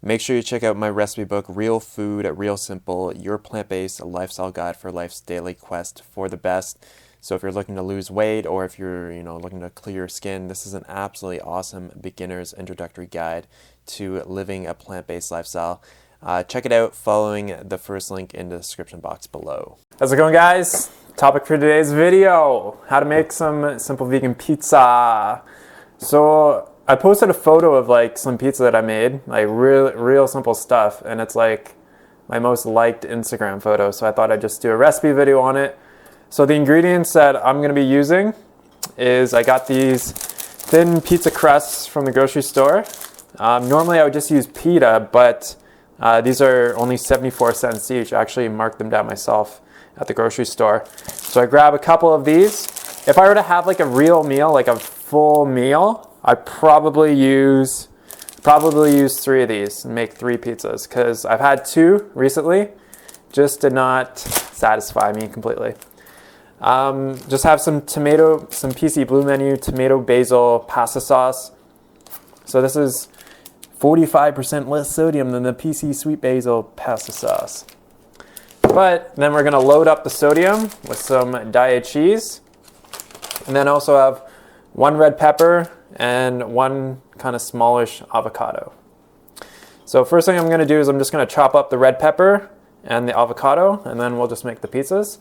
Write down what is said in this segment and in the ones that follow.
Make sure you check out my recipe book, Real Food, Real Simple, your plant-based lifestyle guide for life's daily quest for the best. So if you're looking to lose weight or if you're, looking to clear your skin, this is an absolutely awesome beginner's introductory guide to living a plant-based lifestyle. Check it out following the first link in the description box below. How's it going, guys? Topic for today's video, how to make some simple vegan pizza. So I posted a photo of like some pizza that I made, like real simple stuff, and it's like my most liked Instagram photo. So I thought I'd just do a recipe video on it. So the ingredients that I'm gonna be using is I got these thin pizza crusts from the grocery store. Normally I would just use pita, but these are only 74 cents each. I actually marked them down myself at the grocery store. So I grab a couple of these. If I were to have like a real meal, like a full meal, I'd probably use 3 of these and make 3 pizzas, because I've had 2 recently, just did not satisfy me completely. Just have some PC Blue Menu tomato basil pasta sauce. So this is 45% less sodium than the PC sweet basil pasta sauce. But then we're gonna load up the sodium with some diet cheese, and then also have 1 red pepper and 1 kind of smallish avocado. So first thing I'm gonna do is I'm just gonna chop up the red pepper and the avocado, and then we'll just make the pizzas.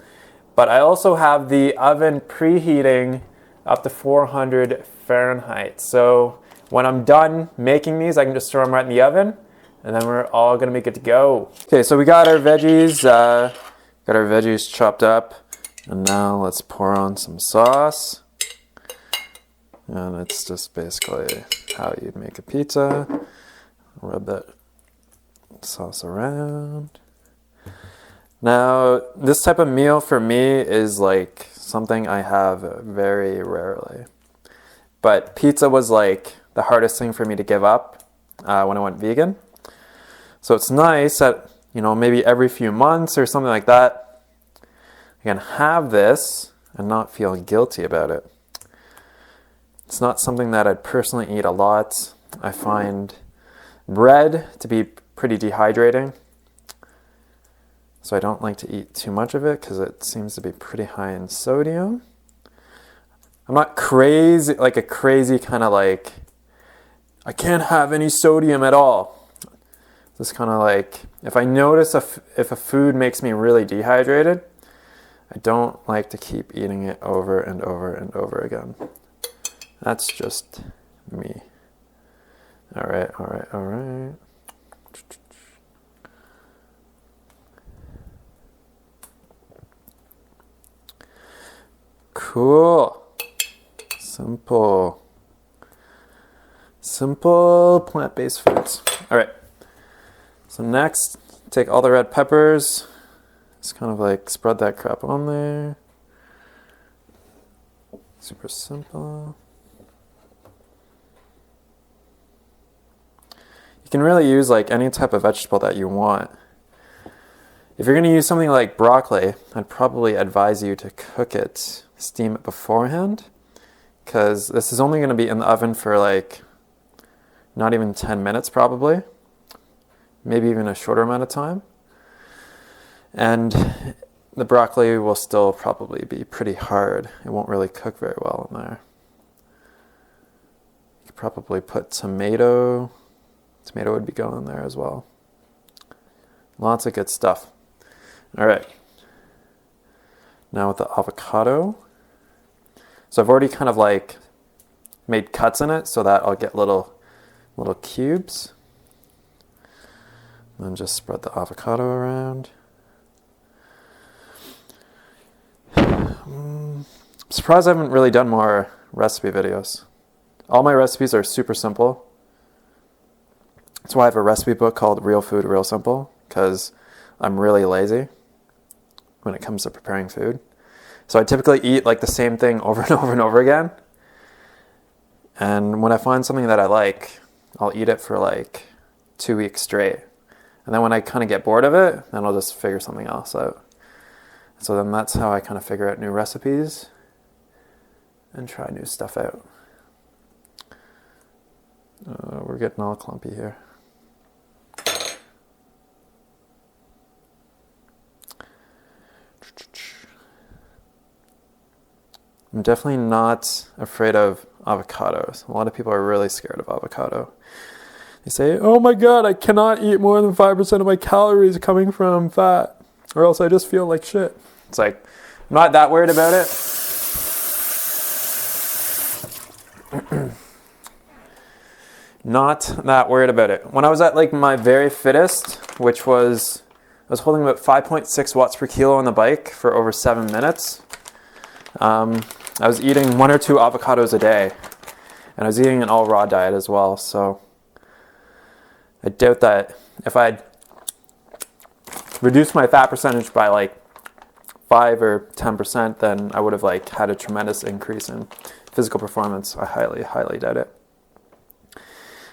But I also have the oven preheating up to 400 Fahrenheit. So when I'm done making these, I can just throw them right in the oven, and then we're all gonna be good to go. Okay, so we got our veggies, chopped up, and now let's pour on some sauce. And it's just basically how you'd make a pizza. Rub that sauce around. Now, this type of meal for me is like something I have very rarely. But pizza was like the hardest thing for me to give up when I went vegan. So it's nice that, maybe every few months or something like that, I can have this and not feel guilty about it. It's not something that I'd personally eat a lot. I find bread to be pretty dehydrating, so I don't like to eat too much of it because it seems to be pretty high in sodium. I'm not crazy, like a crazy kind of like, I can't have any sodium at all. Just kind of like, if I notice if a food makes me really dehydrated, I don't like to keep eating it over and over and over again. That's just me. All right. Cool. Simple plant-based foods. All right. So next, take all the red peppers. Just kind of like spread that crap on there. Super simple. You can really use like any type of vegetable that you want. If you're going to use something like broccoli, I'd probably advise you to cook it, steam it beforehand, because this is only going to be in the oven for like not even 10 minutes probably, maybe even a shorter amount of time. And the broccoli will still probably be pretty hard. It won't really cook very well in there. You could probably put tomato. Tomato would be going there as well. Lots of good stuff. All right. Now with the avocado. So I've already kind of like made cuts in it so that I'll get little cubes. And then just spread the avocado around. I'm surprised I haven't really done more recipe videos. All my recipes are super simple. That's why I have a recipe book called Real Food, Real Simple, because I'm really lazy when it comes to preparing food. So I typically eat like the same thing over and over and over again. And when I find something that I like, I'll eat it for like 2 weeks straight. And then when I kind of get bored of it, then I'll just figure something else out. So then that's how I kind of figure out new recipes and try new stuff out. We're getting all clumpy here. I'm definitely not afraid of avocados. A lot of people are really scared of avocado. They say, oh my God, I cannot eat more than 5% of my calories coming from fat, or else I just feel like shit. It's like, I'm not that worried about it. Not that worried about it. When I was at like my very fittest, which was, I was holding about 5.6 watts per kilo on the bike for over 7 minutes. I was eating 1 or 2 avocados a day, and I was eating an all raw diet as well. So I doubt that if I'd reduced my fat percentage by like 5 or 10%, then I would have like had a tremendous increase in physical performance. I highly, highly doubt it.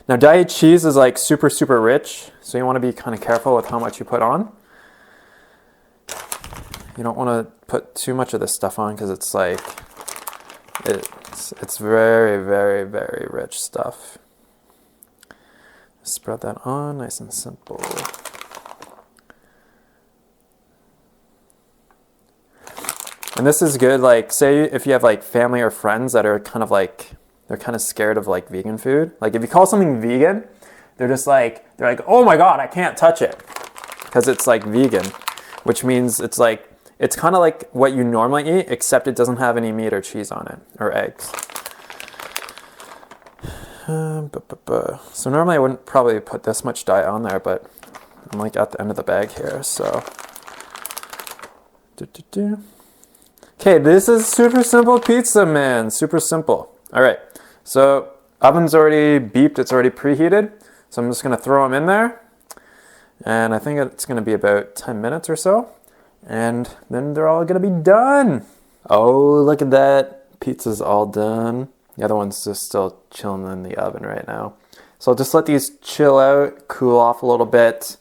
Now, diet cheese is like super, super rich, so you want to be kind of careful with how much you put on. You don't want to put too much of this stuff on because it's like, it's very, very, very rich stuff. Spread that on, nice and simple. And this is good, like, say if you have like family or friends that are kind of like, they're kind of scared of like vegan food. Like if you call something vegan, they're like, oh my God, I can't touch it. Because it's like vegan, which means it's like, it's kind of like what you normally eat, except it doesn't have any meat or cheese on it, or eggs. So normally I wouldn't probably put this much diet on there, but I'm like at the end of the bag here, so. Okay, this is super simple pizza, man, super simple. All right, so oven's already beeped, it's already preheated. So I'm just gonna throw them in there. And I think it's gonna be about 10 minutes or so. And then they're all gonna be done. Oh, look at that. Pizza's all done. The other one's just still chilling in the oven right now. So I'll just let these chill out, cool off a little bit.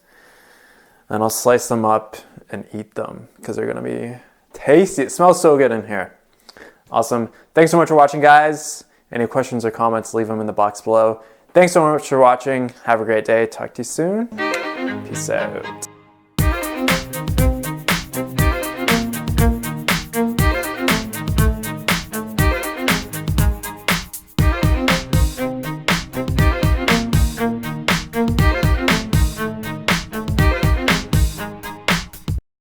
And I'll slice them up and eat them because they're gonna be tasty. It smells so good in here. Awesome. Thanks so much for watching, guys. Any questions or comments, leave them in the box below. Thanks so much for watching. Have a great day. Talk to you soon. Peace out.